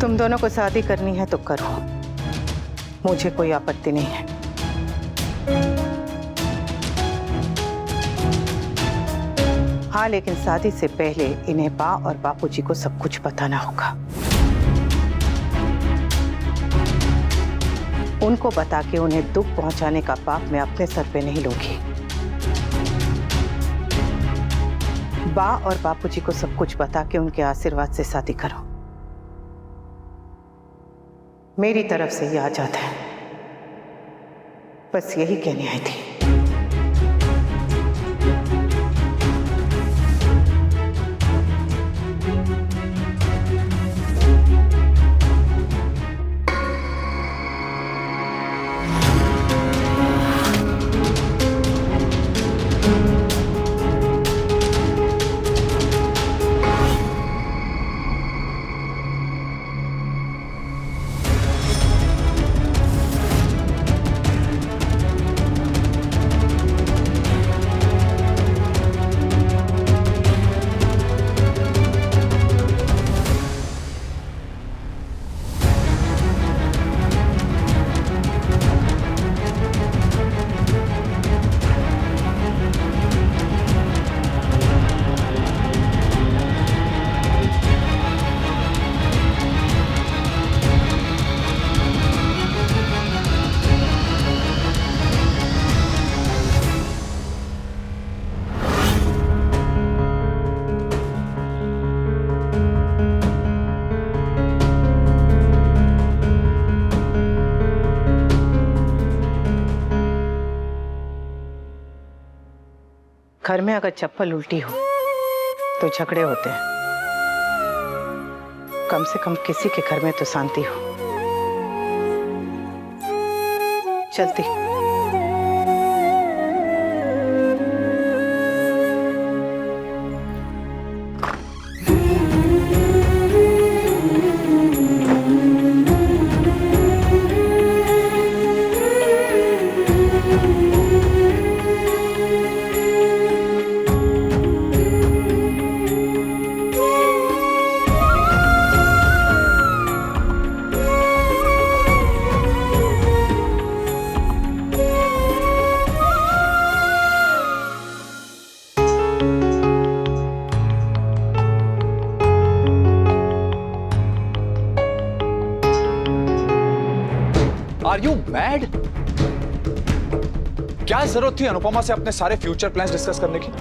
तुम दोनों को शादी करनी है तो करो, मुझे कोई आपत्ति नहीं है। हाँ, लेकिन शादी से पहले इन्हें माँ और बापूजी को सब कुछ बताना होगा। उनको बता के उन्हें दुख पहुंचाने का पाप मैं अपने सर पे नहीं लूंगी। बा और बापूजी को सब कुछ बता के उनके आशीर्वाद से शादी करो। मेरी तरफ से ये आजाद है, बस यही कहनी आई थी। घर में अगर चप्पल उल्टी हो तो झगड़े होते हैं। कम से कम किसी के घर में तो शांति हो। चलती। Are you mad? क्या जरूरत थी अनुपमा से अपने सारे फ्यूचर प्लान्स डिस्कस करने की?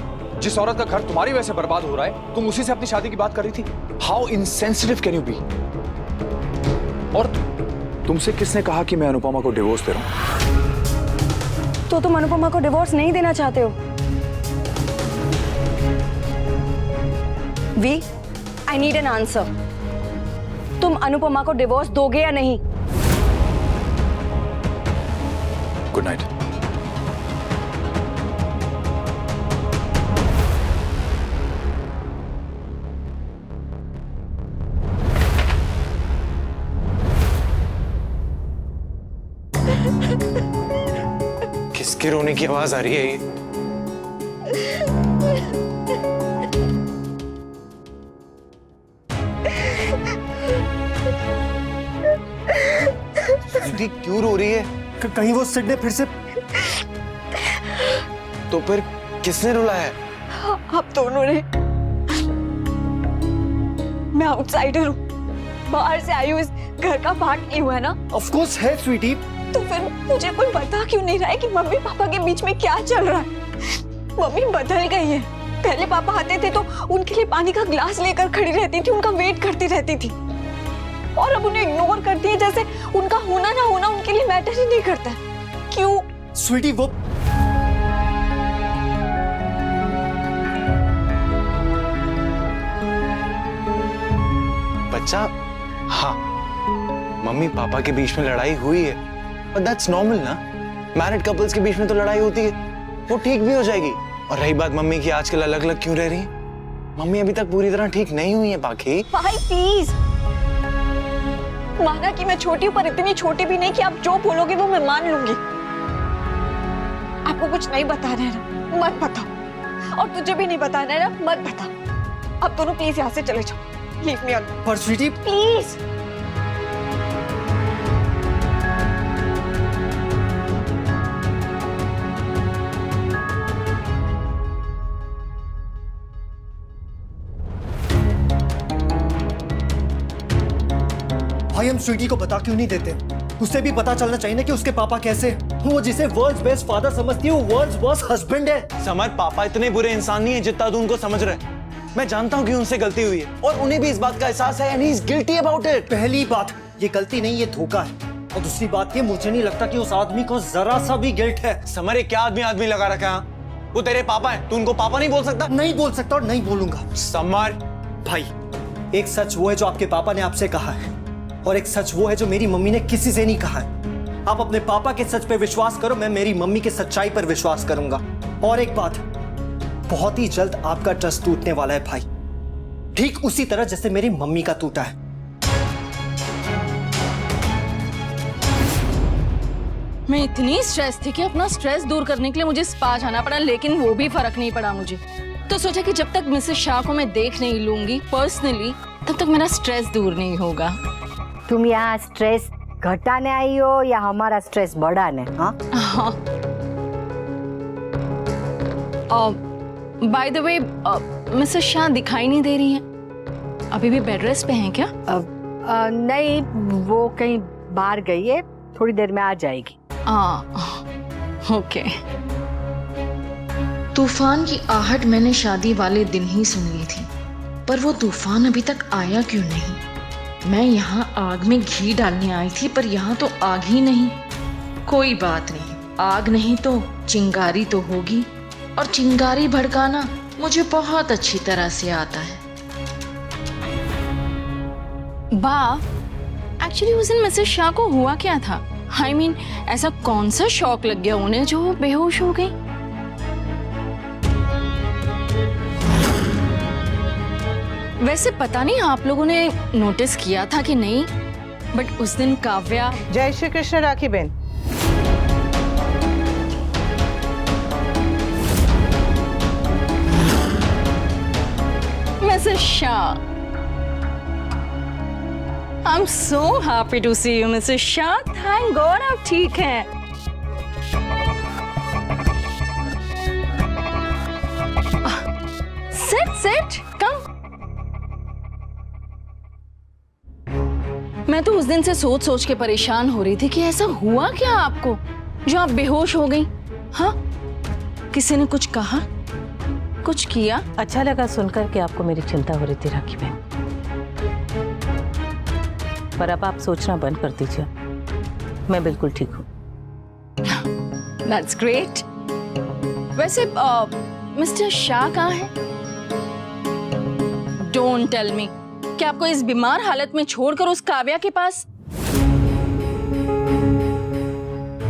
जिस औरत का घर तुम्हारी वजह से बर्बाद हो रहा है, तुम उसी से अपनी शादी की बात कर रही थी। How insensitive can you be? और तुमसे किसने कहा कि मैं अनुपमा को डिवोर्स दे रहा हूं? तो तुम अनुपमा को डिवोर्स नहीं देना चाहते हो? We, I need an answer. तुम अनुपमा को डिवोर्स दोगे या नहीं? Good night. किसके रोने की आवाज आ रही है ये? दीदी क्यों रो रही है? कहीं वो सिड ने फिर से? तो फिर किसने रुलाया है? आप दोनों ने। मैं आउटसाइडर हूँ, बाहर से आई हूँ, इस घर का पार्ट नहीं हुआ है ना? ऑफ कोर्स है स्वीटी। तो फिर मुझे कोई बता क्यों नहीं रहा है कि मम्मी पापा के बीच में क्या चल रहा है? मम्मी बदल गई है। पहले पापा आते थे तो उनके लिए पानी का ग्लास लेकर खड़ी रहती थी, उनका वेट करती रहती थी, और अब उन्हें इग्नोर करती है जैसे उनका होना ना होना उनके लिए मैटर ही नहीं करता। क्यों? स्वीटी वो बच्चा, हाँ मम्मी पापा के बीच में लड़ाई हुई है, but that's normal ना। मैरिड कपल्स के बीच में तो लड़ाई होती है, वो ठीक भी हो जाएगी। और रही बात मम्मी की आजकल अलग अलग क्यों रह रही है, मम्मी अभी तक पूरी तरह ठीक नहीं हुई है पाखी। भाई प्लीज, माना कि मैं छोटी हूँ पर इतनी छोटी भी नहीं कि आप जो बोलोगे वो मैं मान लूंगी। आपको कुछ नहीं बताना है ना, मत बताओ, और तुझे भी नहीं बताना है ना, मत बता। अब दोनों प्लीज यहाँ से चले जाओ, लीव मी अलोन। पर स्वीटी प्लीज। भाई हम स्वीटी को बता क्यों नहीं देते? उसे भी पता चलना चाहिए ना कि उसके पापा कैसे हैं। वो जिसे वर्ल्ड्स बेस्ट फादर समझती है वो वर्ल्ड्स वर्स्ट हस्बैंड है। समर, पापा इतने बुरे इंसान नहीं है जितना तू उनको समझ रहा है। मैं जानता हूँ कि उनसे गलती हुई है और उन्हें भी इस बात का एहसास है, and he is guilty about it। पहली बात, ये गलती नहीं, ये धोखा है। और दूसरी बात ये, मुझे नहीं लगता कि उस आदमी को जरा सा भी गिल्ट है। समर, क्या आदमी लगा रखा है? वो तेरे पापा हैं, तू उनको पापा नहीं बोल सकता? नहीं बोल सकता और नहीं बोलूंगा। समर भाई, एक सच वो है जो आपके पापा ने आपसे कहा है और एक सच वो है जो मेरी मम्मी ने किसी से नहीं कहा है। आप अपने पापा के सच पे विश्वास करो, मैं मेरी मम्मी के सच्चाई पर विश्वास करूंगा। और एक बात, बहुत ही जल्द आपका ट्रस्ट टूटने वाला है भाई, ठीक उसी तरह जैसे मेरी मम्मी का टूटा है। मैं इतनी स्ट्रेस थी कि अपना स्ट्रेस दूर करने के लिए मुझे स्पा जाना पड़ा, लेकिन वो भी फर्क नहीं पड़ा मुझे। तो सोचा कि जब तक मिसेस शाह को मैं देख नहीं लूंगी पर्सनली, तब तक मेरा स्ट्रेस दूर नहीं होगा। तुम यहाँ स्ट्रेस घटाने आई हो या हमारा स्ट्रेस बढ़ाने? हाँ, by the way, Mrs Shah दिखाई नहीं दे रही हैं। अभी भी बेड रेस्ट पे हैं क्या? नहीं, वो कहीं बाहर गई है, थोड़ी देर में आ जाएगी। ओके। तूफान की आहट मैंने शादी वाले दिन ही सुन ली थी, पर वो तूफान अभी तक आया क्यों नहीं? मैं यहाँ आग में घी डालने आई थी, पर यहाँ तो आग ही नहीं। कोई बात नहीं, आग नहीं तो चिंगारी तो होगी, और चिंगारी भड़काना मुझे बहुत अच्छी तरह से आता है। बा, एक्चुअली उस दिन मिसेस शाह को हुआ क्या था? I mean, ऐसा कौन सा शॉक लग गया उन्हें जो वो बेहोश हो गई? वैसे पता नहीं आप लोगों ने नोटिस किया था कि नहीं, बट उस दिन काव्या। जय श्री कृष्ण राखी बहन। Mrs Shah, I'm so happy to see you, Mrs. Shah. Thank God आप ठीक हैं। Sit, come. मैं तो उस दिन से सोच के परेशान हो रही थी कि ऐसा हुआ क्या आपको जो आप बेहोश हो गई? हाँ, किसी ने कुछ कहा, कुछ किया? अच्छा लगा सुनकर कि आपको मेरी चिंता हो रही थी राखी बहन, पर अब आप सोचना बंद कर दीजिए। मैं बिल्कुल ठीक हूँ। That's great. वैसे मिस्टर शाह कहाँ है? Don't tell me कि आपको इस बीमार हालत में छोड़कर उस काव्या के पास,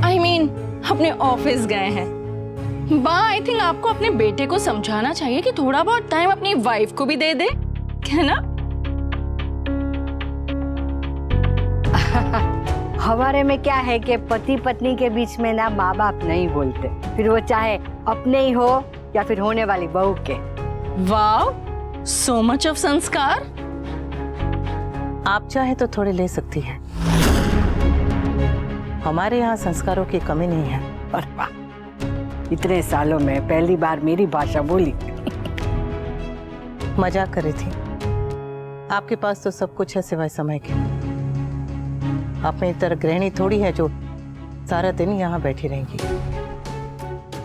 I mean, अपने ऑफिस गए हैं। बा, आई थिंक आपको अपने बेटे को समझाना चाहिए कि थोड़ा बहुत टाइम अपनी वाइफ को भी दे दे, है ना? हमारे में क्या है कि पति पत्नी के बीच में ना माँ बाप नहीं बोलते, फिर वो चाहे अपने ही हो या फिर होने वाली बहू के। वाओ, so much of संस्कार। आप चाहे तो थोड़े ले सकती हैं, हमारे यहाँ संस्कारों की कमी नहीं है। और वाह, इतने सालों में पहली बार मेरी भाषा बोली। मजाक कर रही थी, आपके पास तो सब कुछ है सिवाय समय के। आप मेरी तरह गृहिणी थोड़ी है जो सारा दिन यहाँ बैठी रहेंगी।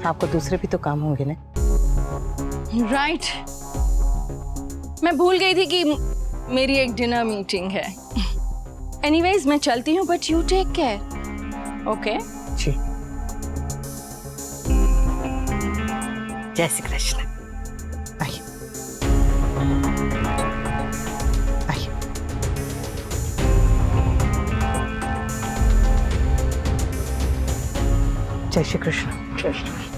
आपको दूसरे भी तो काम होंगे ना। राइट, मैं भूल गई थी कि मेरी एक डिनर मीटिंग है। एनीवेज मैं चलती हूँ, but you take care. Okay जी। जय श्री कृष्ण। आइए आइए। जय श्री कृष्ण। जय श्री कृष्ण।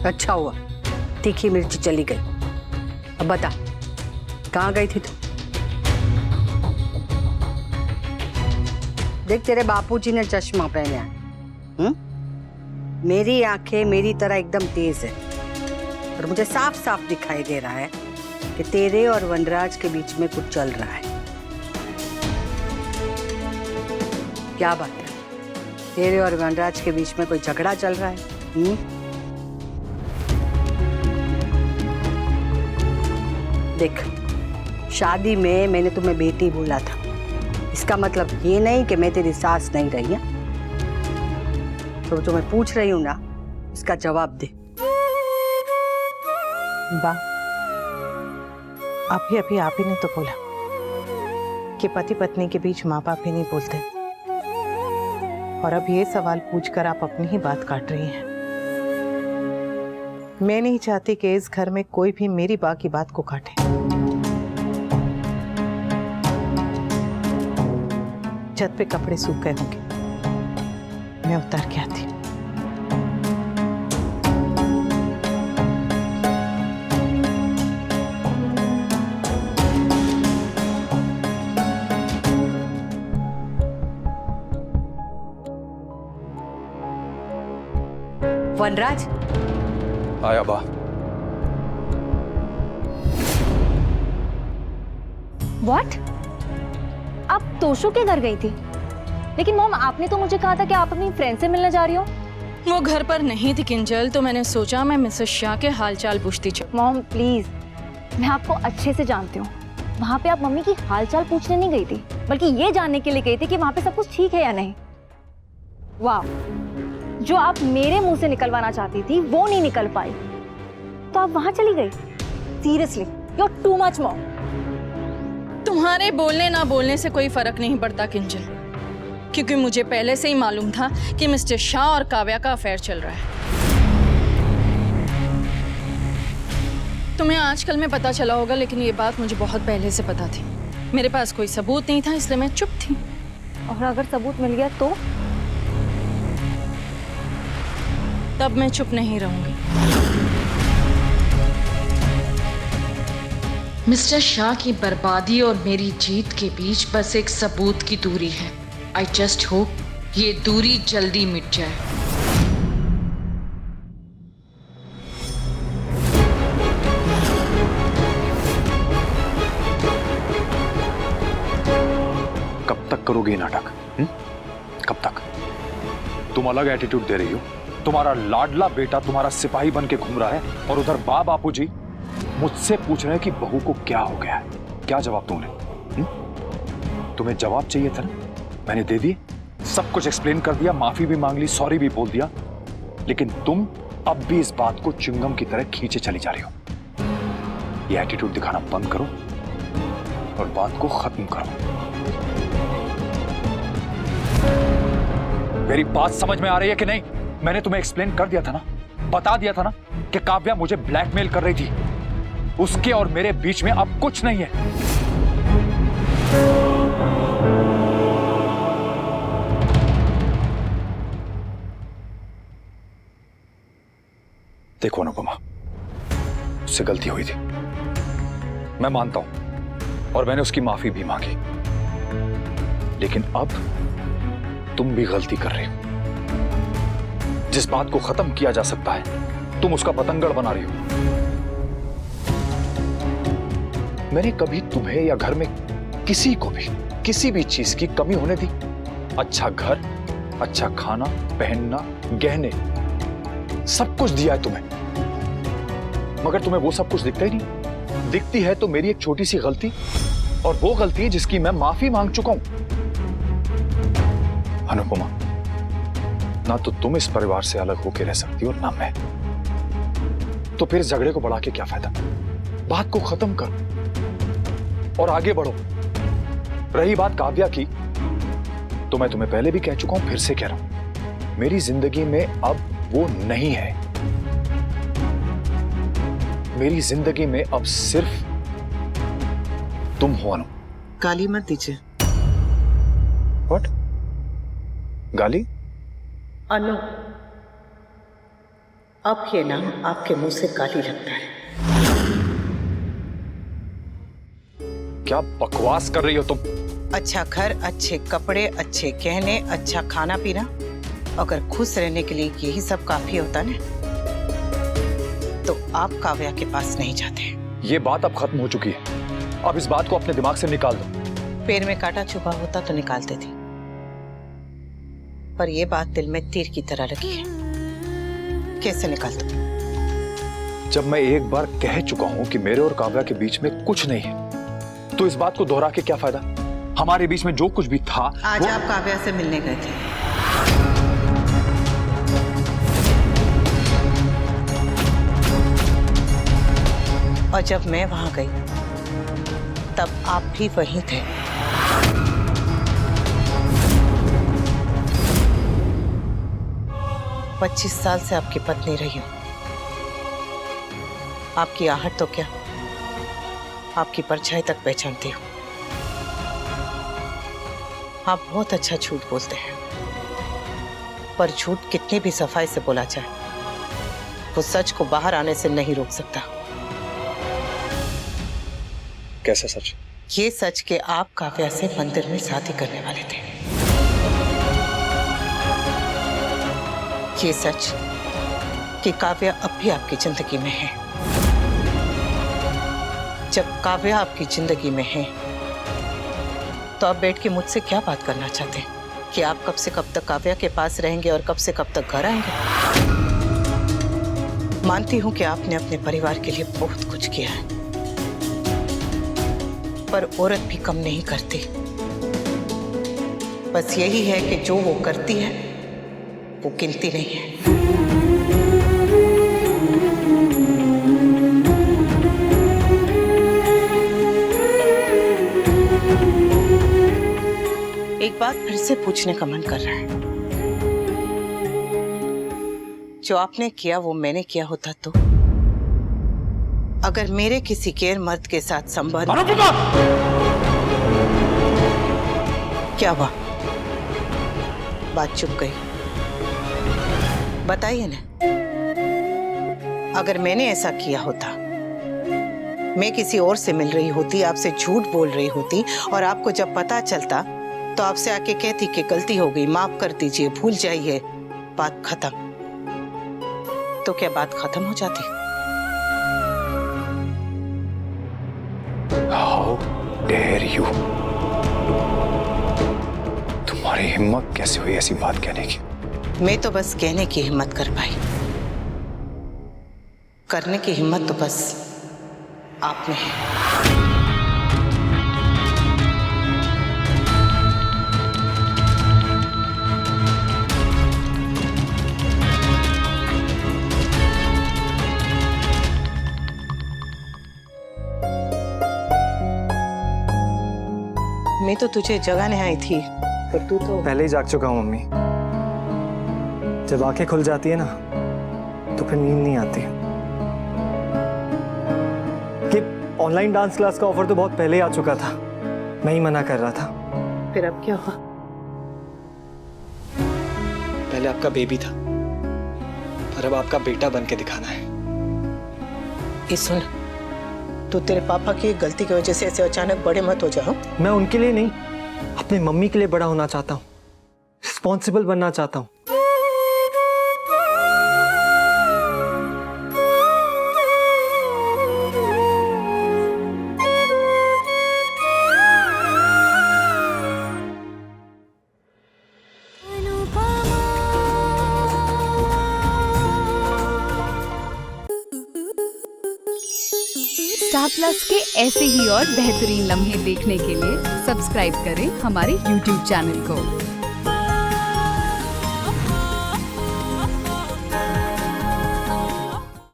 अच्छा हुआ तीखी मिर्ची चली गई। अब बता, कहाँ गई थी तू? देख, तेरे बापूजी ने चश्मा पहना है। मेरी आंखें मेरी तरह एकदम तेज है और मुझे साफ साफ दिखाई दे रहा है कि तेरे और वनराज के बीच में कुछ चल रहा है। क्या बात है? तेरे और वनराज के बीच में कोई झगड़ा चल रहा है? देख, शादी में मैंने तुम्हें बेटी बोला था, इसका मतलब ये नहीं कि मैं तेरी सास नहीं रही है। तो जो मैं पूछ रही हूँ ना, इसका जवाब दे। वाह, अभी आप ही ने तो बोला कि पति पत्नी के बीच माँ बाप ही नहीं बोलते, और अब ये सवाल पूछकर आप अपनी ही बात काट रही हैं। मैं नहीं चाहती कि इस घर में कोई भी मेरी बा की बात को काटे। छत पे कपड़े सूख गए होंगे, मैं उतार के आती हूँ। वनराज, आया बा। व्हाट? आप तोशु के घर गई थी? लेकिन मॉम, आपने तो मुझे कहा था कि आप अपनी फ्रेंड से मिलने जा रही हो। वो घर पर नहीं थी किंजल, तो मैंने सोचा मैं मिसेस शाह के हालचाल पूछती चल। मॉम प्लीज, मैं आपको अच्छे से जानती हूँ। वहाँ पे आप मम्मी की हालचाल पूछने नहीं गई थी, बल्कि ये जानने के लिए गई थी कि वहाँ पे सब कुछ ठीक है या नहीं। वाह, जो आप मेरे मुंह से निकलवाना चाहती थी वो नहीं निकल पाई, तो आप वहां चली गई। Seriously, you are too much mom. तुम्हारे बोलने ना बोलने से कोई फर्क नहीं पड़ता किंजल, क्योंकि मुझे पहले से ही मालूम था कि मिस्टर शाह और काव्या का अफेयर चल रहा है। तुम्हें आजकल में पता चला होगा, लेकिन ये बात मुझे बहुत पहले से पता थी। मेरे पास कोई सबूत नहीं था, इसलिए मैं चुप थी। और अगर सबूत मिल गया तो? तब मैं चुप नहीं रहूंगी। मिस्टर शाह की बर्बादी और मेरी जीत के बीच बस एक सबूत की दूरी है। आई जस्ट होप ये दूरी जल्दी मिट जाए। कब तक करोगे ये नाटक? कब तक? तुम अलग एटीट्यूड दे रही हो। तुम्हारा लाडला बेटा तुम्हारा सिपाही बन के घूम रहा है, और उधर बापूजी मुझसे पूछ रहे हैं कि बहू को क्या हो गया है। क्या जवाब तुमने? तुम्हें जवाब चाहिए था ना, मैंने दे दिए। सब कुछ एक्सप्लेन कर दिया, माफी भी मांग ली, सॉरी भी बोल दिया। लेकिन तुम अब भी इस बात को च्युइंगम की तरह खींचे चली जा रही हो। ये एटीट्यूड दिखाना बंद करो और बात को खत्म करो। मेरी बात समझ में आ रही है कि नहीं? मैंने तुम्हें एक्सप्लेन कर दिया था ना, बता दिया था ना कि काव्या मुझे ब्लैकमेल कर रही थी। उसके और मेरे बीच में अब कुछ नहीं है। देखो अनुपमा, उससे गलती हुई थी, मैं मानता हूं, और मैंने उसकी माफी भी मांगी। लेकिन अब तुम भी गलती कर रही हो। जिस बात को खत्म किया जा सकता है, तुम उसका बतंगड़ बना रही हो। मैंने कभी तुम्हें या घर में किसी को भी किसी भी चीज की कमी होने दी? अच्छा घर, अच्छा खाना, पहनना, गहने, सब कुछ दिया है तुम्हें, मगर तुम्हें वो सब कुछ दिखता ही नहीं। दिखती है तो मेरी एक छोटी सी गलती, और वो गलती है जिसकी मैं माफी मांग चुका हूं। अनुपमा, ना तो तुम इस परिवार से अलग होकर रह सकती हो, ना मैं। तो फिर इस झगड़े को बढ़ा के क्या फायदा? बात को खत्म करो और आगे बढ़ो। रही बात काव्या की, तो मैं तुम्हें पहले भी कह चुका हूं, फिर से कह रहा हूं, मेरी जिंदगी में अब वो नहीं है। मेरी जिंदगी में अब सिर्फ तुम हो अनु। गाली मत दीजिए। व्हाट? गाली? अनु, अब ये नाम आपके मुंह से गाली लगता है। क्या बकवास कर रही हो तुम? अच्छा घर, अच्छे कपड़े, अच्छे गहने, अच्छा खाना पीना, अगर खुश रहने के लिए यही सब काफी होता ना, तो आप काव्या के पास नहीं जाते। ये बात अब खत्म हो चुकी है। अब इस बात को अपने दिमाग से निकाल दो। पैर में कांटा छुपा होता तो निकालते थे, पर ये बात दिल में तीर की तरह लगी है। कैसे निकाल दूं? जब मैं एक बार कह चुका हूं कि मेरे और काव्या के बीच में कुछ नहीं है, तो इस बात को दोहरा के क्या फायदा? हमारे बीच में जो कुछ भी था आज आप काव्या से मिलने गए थे। और जब मैं वहां गई तब आप भी वहीं थे। मैं 25 साल से आपकी पत्नी रही हूं। आपकी आहट तो क्या, आपकी परछाई तक पहचानती हूं। आप बहुत अच्छा झूठ बोलते हैं, पर झूठ कितनी भी सफाई से बोला जाए, वो सच को बाहर आने से नहीं रोक सकता। कैसा सच? ये सच कि आप काव्या से मंदिर में शादी करने वाले थे। ये सच कि काव्या अब भी आपकी जिंदगी में है। जब काव्या आपकी जिंदगी में है तो आप बैठ के मुझसे क्या बात करना चाहते हैं कि आप कब से कब तक काव्या के पास रहेंगे और कब से कब तक घर आएंगे? मानती हूं कि आपने अपने परिवार के लिए बहुत कुछ किया है, पर औरत भी कम नहीं करती। बस यही है कि जो वो करती है वो गिनती नहीं है। एक बात फिर से पूछने का मन कर रहा है। जो आपने किया वो मैंने किया होता तो? अगर मेरे किसी गैर मर्द के साथ संबंध... क्या हुआ? बात चुप गई। बताइए ना। अगर मैंने ऐसा किया होता, मैं किसी और से मिल रही होती, आपसे झूठ बोल रही होती, और आपको जब पता चलता तो आपसे आके कहती कि गलती हो गई, माफ कर दीजिए, भूल जाइए, बात खत्म, तो क्या बात खत्म हो जाती? How dare you? तुम्हारी हिम्मत कैसे हुई ऐसी बात कहने की? मैं तो बस कहने की हिम्मत कर पाई, करने की हिम्मत तो बस आप में है। मैं तो तुझे जगाने आई थी, पर तू तो... पहले ही जाग चुका हूँ मम्मी। जब आंखें खुल जाती है ना तो फिर नींद नहीं आती। कि ऑनलाइन डांस क्लास का ऑफर तो बहुत पहले ही आ चुका था, मैं ही मना कर रहा था। फिर अब क्या हुआ? पहले आपका बेबी था, पर अब आपका बेटा बन के दिखाना है। ये सुन, तू तेरे पापा की गलती की वजह से ऐसे अचानक बड़े मत हो जाओ। मैं उनके लिए नहीं, अपनी मम्मी के लिए बड़ा होना चाहता हूँ, रिस्पॉन्सिबल बनना चाहता हूँ। स्टार प्लस के ऐसे ही और बेहतरीन लम्हे देखने के लिए सब्सक्राइब करें हमारे YouTube चैनल को।